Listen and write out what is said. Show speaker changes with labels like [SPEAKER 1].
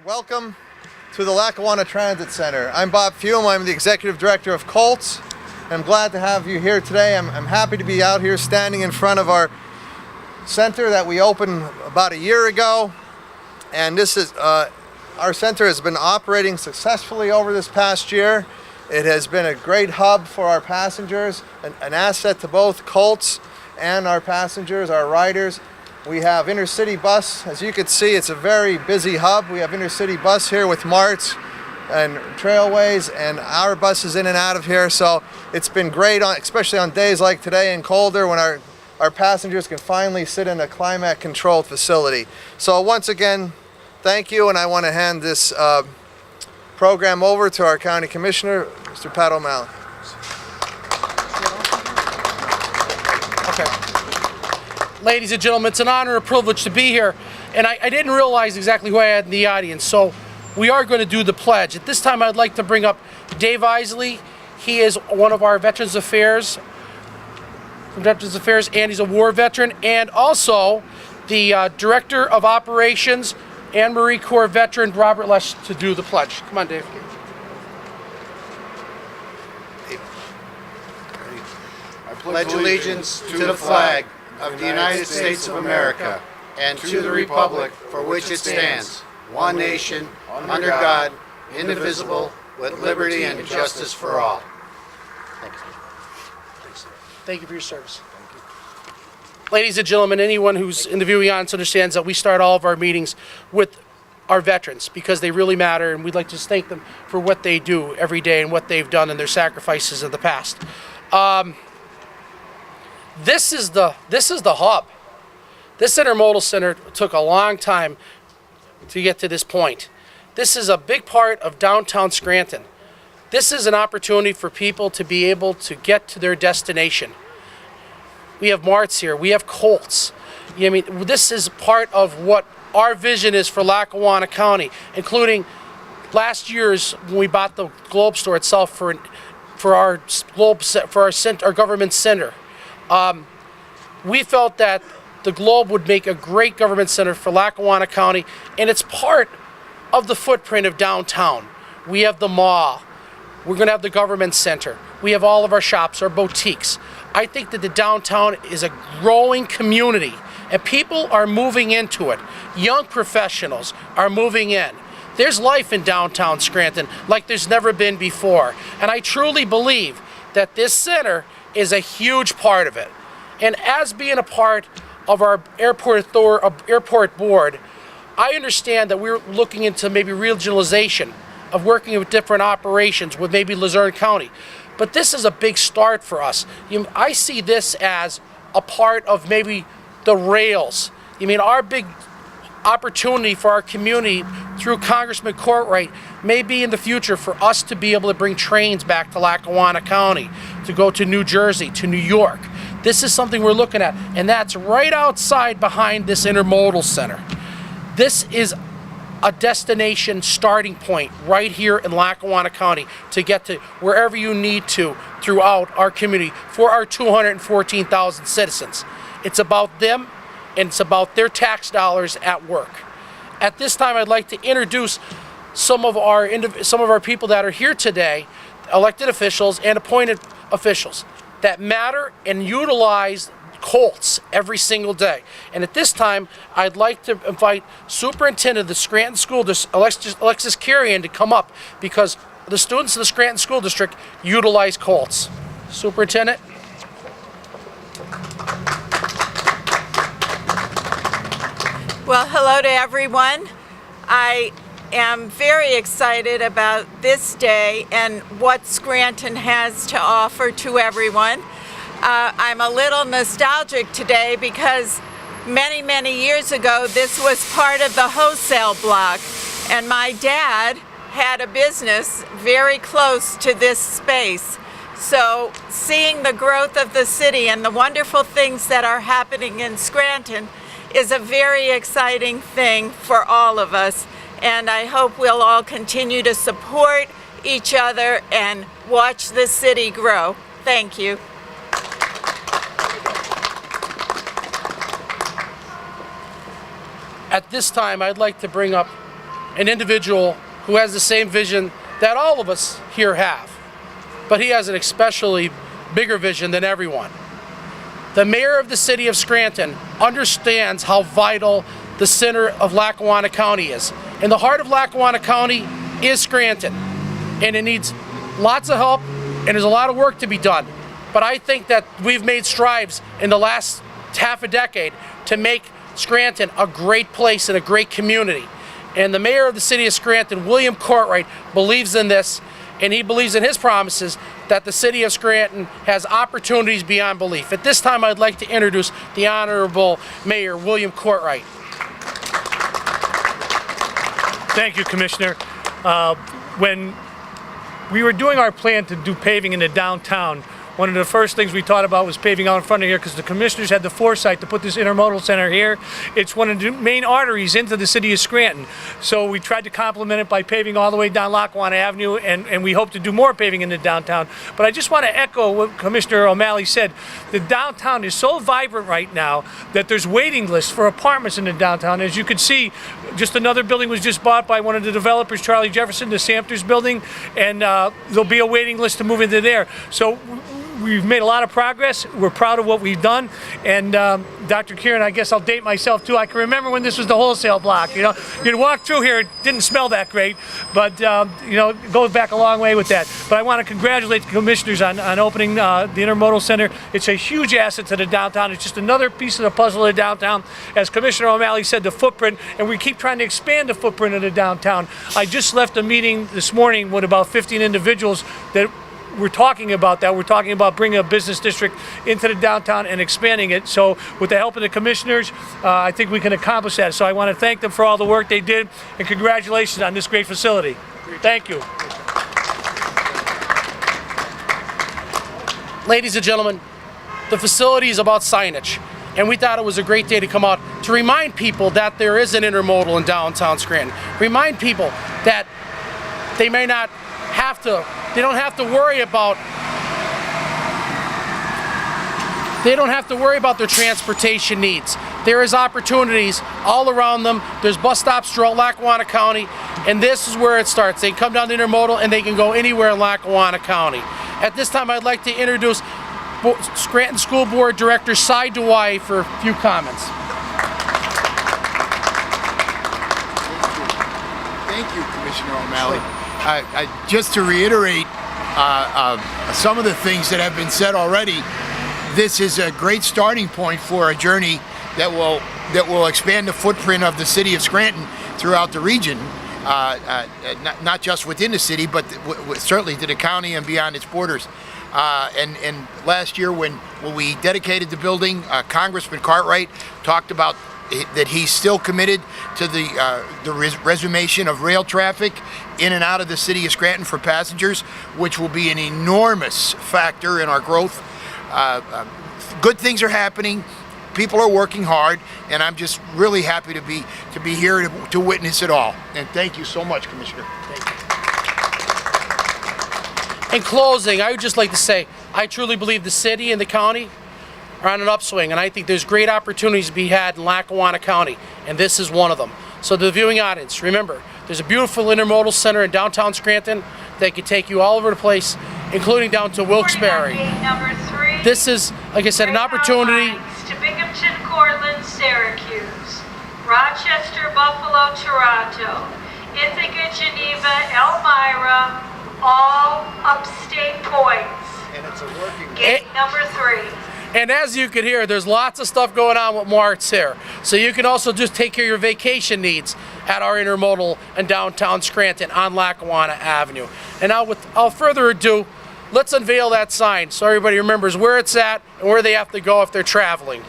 [SPEAKER 1] Welcome to the Lackawanna Transit Center. I'm Bob Fume. I'm the Executive Director of Colts. I'm glad to have you here today. I'm happy to be out here standing in front of our center that we opened about a year ago. And this is our center has been operating successfully over this past year. It has been a great hub for our passengers, an asset to both Colts and our passengers, our riders. We have intercity bus. As you can see, it's a very busy hub. We have intercity bus here with marts and trailways, and our buses in and out of here. So it's been great, especially on days like today and colder, when our passengers can finally sit in a climate-controlled facility. So once again, thank you, and I want to hand this program over to our County Commissioner, Mr. Pat O'Malley.
[SPEAKER 2] Okay. Ladies and gentlemen, it's an honor and a privilege to be here, and I didn't realize exactly who I had in the audience, so we are going to do the pledge. At this time, I'd like to bring up Dave Isley. He is one of our Veterans Affairs, and he's a war veteran, and also the Director of Operations and Marine Corps veteran, Robert Lesh, to do the pledge. Come on, Dave.
[SPEAKER 3] I pledge allegiance to the flag of the United States of America and to the republic for which it stands, one nation, under God, indivisible, with liberty and justice for all.
[SPEAKER 2] Thank you for your service. Ladies and gentlemen, anyone who's in the viewing audience understands that we start all of our meetings with our veterans because they really matter, and we'd like to just thank them for what they do every day and what they've done and their sacrifices in the past. This is the hub. This intermodal center took a long time to get to this point. This is a big part of downtown Scranton. This is an opportunity for people to be able to get to their destination. We have marts here, we have Colts. I mean, this is part of what our vision is for Lackawanna County, including last year's when we bought the Globe store itself for our government center. We felt that the Globe would make a great government center for Lackawanna County, and it's part of the footprint of downtown. We have the mall. We're going to have the government center. We have all of our shops, our boutiques. I think that the downtown is a growing community, and people are moving into it. Young professionals are moving in. There's life in downtown Scranton like there's never been before, and I truly believe that this center is a huge part of it. And as being a part of our airport board, I understand that we're looking into maybe regionalization of working with different operations with maybe Luzerne County. But this is a big start for us. I see this as a part of maybe the rails. Our big opportunity for our community through Congressman Courtwright may be in the future for us to be able to bring trains back to Lackawanna County, to go to New Jersey, to New York. This is something we're looking at, and that's right outside behind this intermodal center. This is a destination starting point right here in Lackawanna County to get to wherever you need to throughout our community for our 214,000 citizens. It's about them, and it's about their tax dollars at work. At this time, I'd like to introduce some of our people that are here today, elected officials and appointed officials that matter and utilize Colts every single day. And at this time, I'd like to invite Superintendent of the Scranton School District, Alexis Carrion, to come up because the students of the Scranton School District utilize Colts. Superintendent.
[SPEAKER 4] Well, hello to everyone. I am very excited about this day and what Scranton has to offer to everyone. I'm a little nostalgic today because many years ago this was part of the wholesale block, and my dad had a business very close to this space. So seeing the growth of the city and the wonderful things that are happening in Scranton is a very exciting thing for all of us, and I hope we'll all continue to support each other and watch the city grow. Thank you.
[SPEAKER 2] At this time, I'd like to bring up an individual who has the same vision that all of us here have, but he has an especially bigger vision than everyone. The mayor of the city of Scranton understands how vital the center of Lackawanna County is. In the heart of Lackawanna County is Scranton, and it needs lots of help, and there's a lot of work to be done. But I think that we've made strides in the last half a decade to make Scranton a great place and a great community. And the mayor of the city of Scranton, William Courtright, believes in this, and he believes in his promises that the city of Scranton has opportunities beyond belief. At this time, I'd like to introduce the Honorable Mayor William Courtright.
[SPEAKER 5] Thank you, Commissioner. When we were doing our plan to do paving in the downtown, one of the first things we thought about was paving out in front of here because the commissioners had the foresight to put this intermodal center here. It's one of the main arteries into the city of Scranton. So we tried to complement it by paving all the way down Lackawanna Avenue, and we hope to do more paving in the downtown. But I just want to echo what Commissioner O'Malley said. The downtown is so vibrant right now that there's waiting lists for apartments in the downtown. As you could see, just another building was just bought by one of the developers, Charlie Jefferson, the Samters building, and there'll be a waiting list to move into there. So we've made a lot of progress. We're proud of what we've done. And Dr. Kieran, I guess I'll date myself too. I can remember when this was the wholesale block. You know, you'd walk through here, it didn't smell that great, but you know, it goes back a long way with that. But I want to congratulate the commissioners on opening the Intermodal Center. It's a huge asset to the downtown. It's just another piece of the puzzle of the downtown. As Commissioner O'Malley said, the footprint, and we keep trying to expand the footprint of the downtown. I just left a meeting this morning with about 15 individuals that we're talking about that. We're talking about bringing a business district into the downtown and expanding it. So with the help of the commissioners, I think we can accomplish that. So I want to thank them for all the work they did, and congratulations on this great facility. Thank you.
[SPEAKER 2] Ladies and gentlemen, the facility is about signage, and we thought it was a great day to come out to remind people that there is an intermodal in downtown Scranton. Remind people that they may not have to, they don't have to worry about their transportation needs. There is opportunities all around them. There's bus stops throughout Lackawanna County, and this is where it starts. They can come down to intermodal and they can go anywhere in Lackawanna County. At this time, I'd like to introduce Scranton School Board Director Cy Dewey for a few comments.
[SPEAKER 6] Thank you, Commissioner O'Malley. Just to reiterate some of the things that have been said already, this is a great starting point for a journey that will expand the footprint of the city of Scranton throughout the region, not just within the city, but certainly to the county and beyond its borders. And last year, when we dedicated the building, Congressman Cartwright talked about that he's still committed to the resumption of rail traffic in and out of the city of Scranton for passengers, which will be an enormous factor in our growth. Good things are happening. People are working hard, and I'm just really happy to be here to witness it all. And thank you so much, Commissioner. Thank you.
[SPEAKER 2] In closing, I would just like to say, I truly believe the city and the county are on an upswing, and I think there's great opportunities to be had in Lackawanna County, and this is one of them. So to the viewing audience, remember, there's a beautiful intermodal center in downtown Scranton that can take you all over the place, including down to Wilkes-Barre. This is, like I said, an opportunity.
[SPEAKER 7] To Binghamton, Cortland, Syracuse, Rochester, Buffalo, Toronto, Ithaca, Geneva, Elmira, all upstate points.
[SPEAKER 6] And it's a working
[SPEAKER 7] Gate number 3.
[SPEAKER 2] And as you can hear, there's lots of stuff going on with Mart's here. So you can also just take care of your vacation needs at our intermodal in downtown Scranton on Lackawanna Avenue. And now without further ado, let's unveil that sign so everybody remembers where it's at and where they have to go if they're traveling.